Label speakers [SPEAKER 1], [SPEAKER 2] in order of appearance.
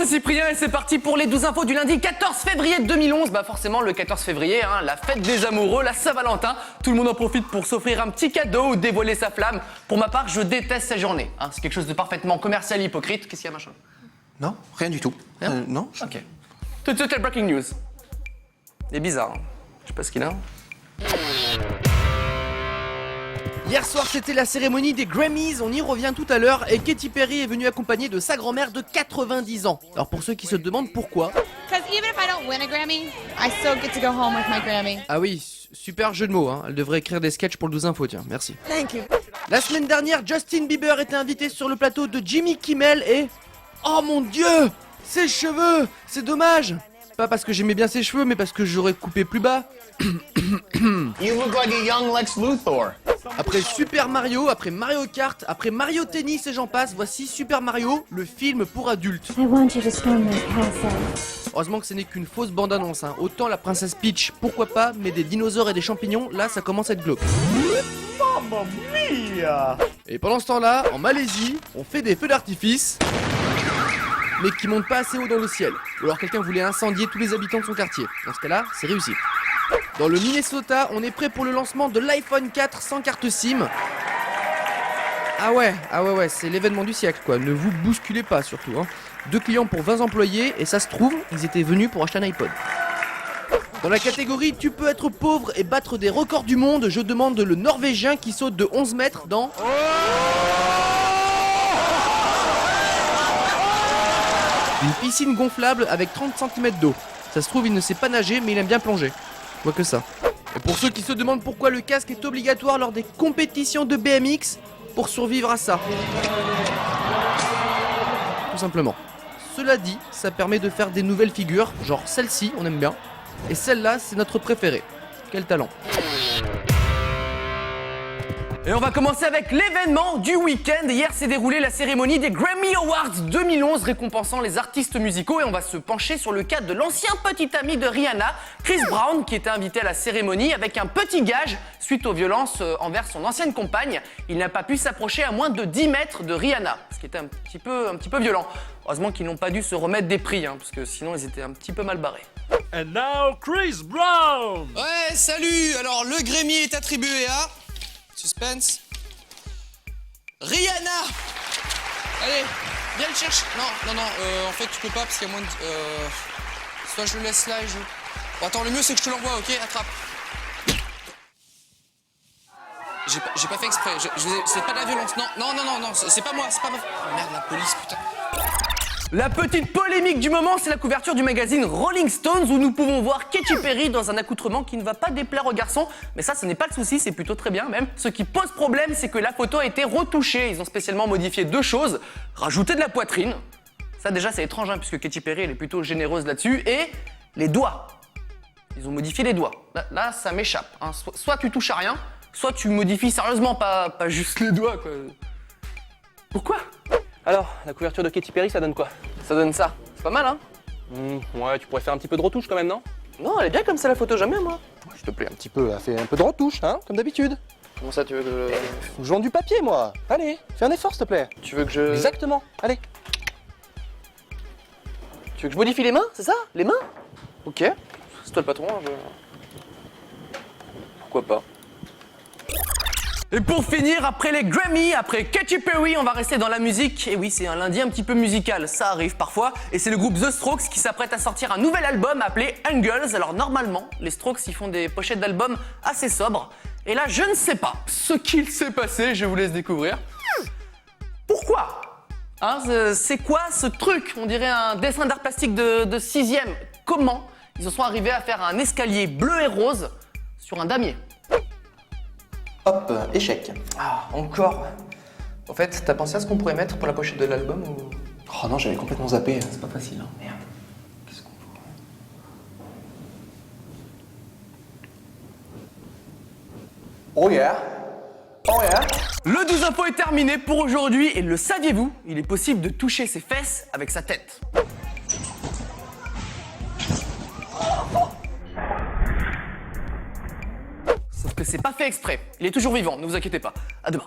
[SPEAKER 1] c'est Cyprien et c'est parti pour les 12 infos du lundi 14 février 2011. Bah forcément le 14 février, hein, la fête des amoureux, la Saint-Valentin. Tout le monde en profite pour s'offrir un petit cadeau ou dévoiler sa flamme. Pour ma part, je déteste ces journées. Hein. C'est quelque chose de parfaitement commercial et hypocrite. Qu'est-ce qu'il y a, machin?
[SPEAKER 2] Non, rien du tout.
[SPEAKER 1] Rien
[SPEAKER 2] Non.
[SPEAKER 1] Ok. Tout de suite, la breaking news. Il est bizarre. Hein. Je sais pas ce qu'il a.
[SPEAKER 3] Hier soir, c'était la cérémonie des Grammys, on y revient tout à l'heure, et Katy Perry est venue accompagnée de sa grand-mère de 90 ans. Alors pour ceux qui se demandent pourquoi...
[SPEAKER 4] Because even if I don't win a Grammy, I still get to go home with my Grammy.
[SPEAKER 3] Ah oui, super jeu de mots, hein. Elle devrait écrire des sketchs pour le 12 infos, tiens, merci.
[SPEAKER 4] Thank you.
[SPEAKER 3] La semaine dernière, Justin Bieber était invité sur le plateau de Jimmy Kimmel et... Oh mon Dieu! Ses cheveux! C'est dommage! Pas parce que j'aimais bien ses cheveux, mais parce que j'aurais coupé plus bas.
[SPEAKER 5] You look like a young Lex Luthor.
[SPEAKER 3] Après Super Mario, après Mario Kart, après Mario Tennis et j'en passe, voici Super Mario, le film pour adultes.
[SPEAKER 6] I want you to storm this castle.
[SPEAKER 3] Heureusement que ce n'est qu'une fausse bande-annonce, hein. Autant la princesse Peach, pourquoi pas, mais des dinosaures et des champignons, là ça commence à être glauque.
[SPEAKER 5] Mamma mia!
[SPEAKER 3] Et pendant ce temps-là, en Malaisie, on fait des feux d'artifice, mais qui montent pas assez haut dans le ciel. Ou alors quelqu'un voulait incendier tous les habitants de son quartier. Dans ce cas-là, c'est réussi. Dans le Minnesota, on est prêt pour le lancement de l'iPhone 4 sans carte SIM. Ah ouais, c'est l'événement du siècle quoi, ne vous bousculez pas surtout. Hein. 2 clients pour 20 employés et ça se trouve, ils étaient venus pour acheter un iPod. Dans la catégorie tu peux être pauvre et battre des records du monde, je demande le Norvégien qui saute de 11 mètres dans... Une piscine gonflable avec 30 cm d'eau. Ça se trouve, il ne sait pas nager, mais il aime bien plonger. Je vois que ça. Et pour ceux qui se demandent pourquoi le casque est obligatoire lors des compétitions de BMX, pour survivre à ça. Tout simplement. Cela dit, ça permet de faire des nouvelles figures, genre celle-ci, on aime bien. Et celle-là, c'est notre préférée. Quel talent.
[SPEAKER 1] Et on va commencer avec l'événement du week-end. Hier s'est déroulée la cérémonie des Grammy Awards 2011 récompensant les artistes musicaux et on va se pencher sur le cas de l'ancien petit ami de Rihanna, Chris Brown, qui était invité à la cérémonie avec un petit gage suite aux violences envers son ancienne compagne. Il n'a pas pu s'approcher à moins de 10 mètres de Rihanna, ce qui était un petit peu violent. Heureusement qu'ils n'ont pas dû se remettre des prix, hein, parce que sinon ils étaient un petit peu mal barrés.
[SPEAKER 7] And now Chris Brown.
[SPEAKER 2] Ouais, salut. Alors, le Grammy est attribué à... Suspense. Rihanna. Allez, viens le chercher. Non, en fait, tu peux pas parce qu'il y a moins de... Soit je le laisse là et je... Bon, attends, le mieux, c'est que je te l'envoie, ok? Attrape. J'ai pas fait exprès. C'est pas de la violence. Non, c'est pas moi, Oh, merde, la police, putain.
[SPEAKER 1] La petite polémique du moment, c'est la couverture du magazine Rolling Stones où nous pouvons voir Katy Perry dans un accoutrement qui ne va pas déplaire aux garçons. Mais ça, ce n'est pas le souci, c'est plutôt très bien même. Ce qui pose problème, c'est que la photo a été retouchée. Ils ont spécialement modifié 2 choses. Rajouter de la poitrine. Ça déjà, c'est étrange, hein, puisque Katy Perry, elle est plutôt généreuse là-dessus. Et les doigts. Ils ont modifié les doigts. Là ça m'échappe. Hein. Soit tu touches à rien, soit tu modifies sérieusement, pas juste les doigts, quoi. Pourquoi ? Alors, la couverture de Katy Perry, ça donne quoi? Ça donne ça. C'est pas mal, hein? Ouais, tu pourrais faire un petit peu de retouche quand même, non? Non, elle est bien comme ça la photo, j'aime bien moi.
[SPEAKER 5] S'il te plaît, un petit peu, fais un peu de retouche, hein, comme d'habitude.
[SPEAKER 1] Comment ça, tu veux que
[SPEAKER 5] Je vends du papier, moi. Allez, fais un effort, s'il te plaît.
[SPEAKER 1] Tu veux que je...
[SPEAKER 5] Exactement, allez.
[SPEAKER 1] Tu veux que je modifie les mains, c'est ça? Les mains? Ok. C'est toi le patron, hein, Pourquoi pas? Et pour finir, après les Grammy, après Katy Perry, on va rester dans la musique. Et oui, c'est un lundi un petit peu musical, ça arrive parfois. Et c'est le groupe The Strokes qui s'apprête à sortir un nouvel album appelé Angles. Alors normalement, les Strokes, ils font des pochettes d'albums assez sobres. Et là, je ne sais pas ce qu'il s'est passé, je vous laisse découvrir. Pourquoi? Hein, c'est quoi ce truc? On dirait un dessin d'art plastique de 6e. Comment ils en sont arrivés à faire un escalier bleu et rose sur un damier?
[SPEAKER 2] Hop, échec.
[SPEAKER 1] Ah, encore. En fait, t'as pensé à ce qu'on pourrait mettre pour la pochette de l'album ou...
[SPEAKER 2] Oh non, j'avais complètement zappé.
[SPEAKER 1] C'est pas facile, hein. Merde. Qu'est-ce qu'on pourrait...
[SPEAKER 2] Oh yeah. Oh yeah.
[SPEAKER 1] Le 12 info est terminé pour aujourd'hui et le saviez-vous? Il est possible de toucher ses fesses avec sa tête. Sauf que c'est pas fait exprès. Il est toujours vivant, ne vous inquiétez pas. À demain.